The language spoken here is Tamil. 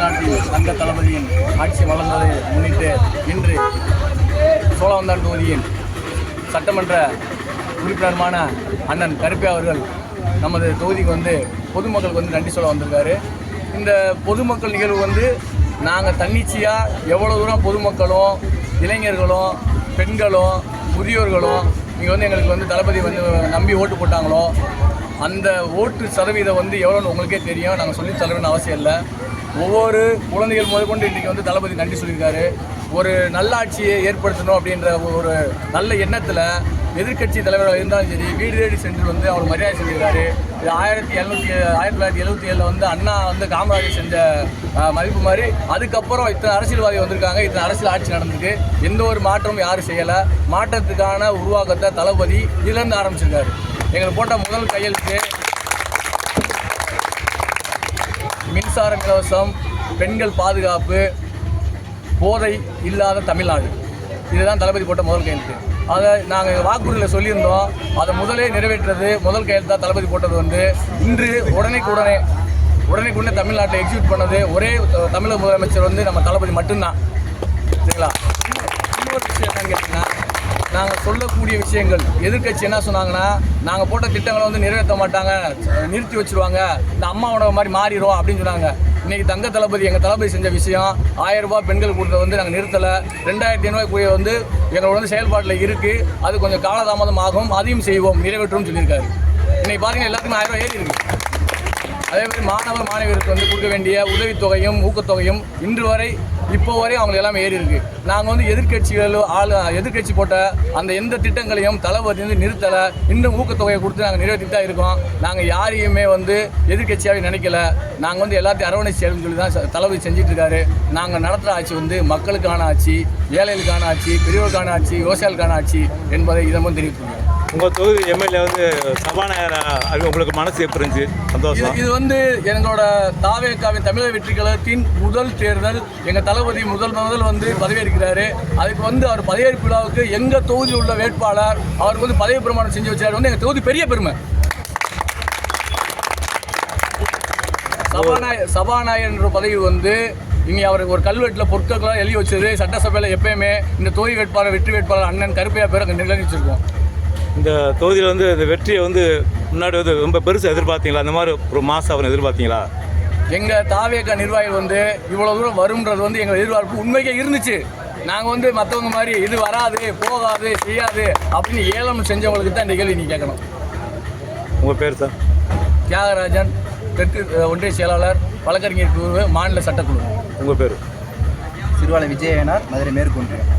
தமிழ்நாட்டில் தங்க தளபதியின் ஆட்சி வளர்ந்ததை முன்னிட்டு இன்று சோழவந்தான் தொகுதியின் சட்டமன்ற உறுப்பினருமான அண்ணன் கருப்பையா அவர்கள் நமது தொகுதிக்கு வந்து பொதுமக்களுக்கு வந்து நன்றி சொல்ல வந்திருக்காரு. இந்த பொதுமக்கள் நிகழ்வு வந்து நாங்கள் தன்னிச்சையாக எவ்வளோ தூரம் பொதுமக்களும் இளைஞர்களும் பெண்களும் முதியோர்களும் இங்கே வந்து எங்களுக்கு வந்து தளபதி வந்து நம்பி ஓட்டு போட்டாங்களோ அந்த ஓட்டு சதவீதம் வந்து எவ்வளோன்னு உங்களுக்கே தெரியும். நாங்கள் சொல்லி தரணும்னு அவசியம் இல்லை. ஒவ்வொரு குழந்தைகள் முதற்கொண்டு இன்றைக்கி வந்து தளபதி நன்றி சொல்லியிருக்காரு. ஒரு நல்லாட்சியை ஏற்படுத்தணும் அப்படின்ற ஒரு நல்ல எண்ணத்தில் எதிர்க்கட்சி தலைவராக இருந்தாலும் சரி வீடு தேடி சென்று வந்து அவர் மரியாதை செஞ்சிருக்காரு. 1977 வந்து அண்ணா வந்து காமராஜர் செஞ்ச மதிப்பு மாதிரி அதுக்கப்புறம் இத்தனை அரசியல்வாதி வந்திருக்காங்க, இத்தனை அரசியல் ஆட்சி நடந்திருக்கு. எந்த ஒரு மாற்றமும் யாரும் செய்யலை. மாற்றத்துக்கான உருவாக்கத்தை தளபதி இதிலேருந்து ஆரம்பிச்சிருக்காரு. எங்களுக்கு போட்ட முதல் கையெழுத்து மின்சாரம் இலவசம், பெண்கள் பாதுகாப்பு, போதை இல்லாத தமிழ்நாடு, இதுதான் தளபதி போட்ட முதல் கையெழுத்து. அதை நாங்கள் வாக்குறுதியில் சொல்லியிருந்தோம். அதை முதலே நிறைவேற்றுறது முதல் கையெழுத்தாக தளபதி போட்டது வந்து இன்று உடனே தமிழ்நாட்டை எக்ஸிக்யூட் பண்ணது ஒரே தமிழக முதலமைச்சர் வந்து நம்ம தளபதி மட்டும்தான். சரிங்களா? இன்னொரு விஷயம் என்னன்னு கேட்டிங்கன்னா, நாங்கள் சொல்லக்கூடிய விஷயங்கள் எதிர்கட்சி என்ன சொன்னாங்கன்னா, நாங்கள் போட்ட திட்டங்களை வந்து நிறைவேற்ற மாட்டாங்க, நிறுத்தி வச்சுருவாங்க, இந்த அம்மா உணவு மாதிரி மாறிடும் அப்படின்னு சொன்னாங்க. இன்றைக்கி தங்க தளபதி எங்கள் தளபதி செஞ்ச விஷயம் 1000 ரூபா பெண்கள் கொடுத்ததை வந்து நாங்கள் நிறுத்தலை. 2500 வந்து எங்களோட வந்து செயல்பாட்டில் இருக்குது. அது கொஞ்சம் காலதாமதம் ஆகும், அதையும் செய்வோம், நிறைவேற்றும்னு சொல்லியிருக்காரு. இன்றைக்கி பார்த்தீங்கன்னா எல்லாத்துக்கும் 1000 ரூபா ஏறி இருக்குது. அதேமாதிரி மாணவர்களுக்கு வந்து கொடுக்க வேண்டிய உதவித்தொகையும் ஊக்கத்தொகையும் இன்று வரை இப்போ வரை அவங்க எல்லாமே ஏறி இருக்குது. நாங்கள் வந்து எதிர்கட்சி போட்ட அந்த எந்த திட்டங்களையும் தளபதி வந்து நிறுத்தலை. இன்னும் ஊக்கத்தொகையை கொடுத்து நாங்கள் நிறைவேற்றிட்டு தான் இருக்கோம். நாங்கள் யாரையுமே வந்து எதிர்கட்சியாகவே நினைக்கல. நாங்கள் வந்து எல்லாத்தையும் அரவணைச்சு சொல்லி தான் தளபதி செஞ்சிட்ருக்காரு. நாங்கள் நடத்துகிற ஆட்சி வந்து மக்களுக்கான ஆட்சி, ஏழைகளுக்கான ஆட்சி, பெரியவர்களுக்கான ஆட்சி, விவசாயிகளுக்கான ஆட்சி என்பதை இதமும் தெரிவித்துள்ளோம். உங்கள் தொகுதி எம்எல்ஏ வந்து சபாநாயகர் உங்களுக்கு மனசு எப்படி இருந்துச்சு? சந்தோஷம். இது வந்து எங்களோட தாவேகாவின் தமிழக வெற்றி கழகத்தின் முதல் தேர்தல். எங்கள் தளபதி முதல் வந்து பதவியேற்கிறாரு. அதுக்கு வந்து அவர் பதவியேற்பு விழாவுக்கு எங்கள் தொகுதியில் உள்ள வேட்பாளர் அவருக்கு வந்து பதவி பிரமாணம் செஞ்சு வச்சார். வந்து எங்கள் தொகுதி பெரிய பெருமை. சபாநாயகர் என்ற பதவி வந்து இனி அவருக்கு ஒரு கல்வெட்டில் பொருட்களாக எழுதி வச்சது. சட்டசபையில் எப்பயுமே இந்த தொகுதி வேட்பாளர் வெற்றி வேட்பாளர் அண்ணன் கருப்பையா பேர் அங்கே நிர்ணயிச்சிருக்கோம். இந்த தொகுதியில் வந்து இந்த வெற்றியை வந்து முன்னாடி வந்து ரொம்ப பெருசாக எதிர்பார்த்தீங்களா? அந்த மாதிரி ஒரு மாதம் அவர் எதிர்பார்த்தீங்களா? எங்கள் தாவேக நிர்வாகிகள் வந்து இவ்வளோ தூரம் வரும்ன்றது வந்து எங்கள் எதிர்பார்ப்பு உண்மைக்கே இருந்துச்சு. நாங்கள் வந்து மற்றவங்க மாதிரி இது வராது, போகாது, செய்யாது அப்படின்னு ஏலம் செஞ்சவங்களுக்கு தான் இந்த கேள்வி நீங்கள் கேட்கணும். உங்கள் பேர் சார்? தியாகராஜன், தெற்கு ஒன்றிய செயலாளர், வழக்கறிஞர் குழு, மாநில சட்டக்குழு. உங்கள் பேர்? சிறுவாலை விஜயனார், மதுரை மேற்கு ஒன்றியம்.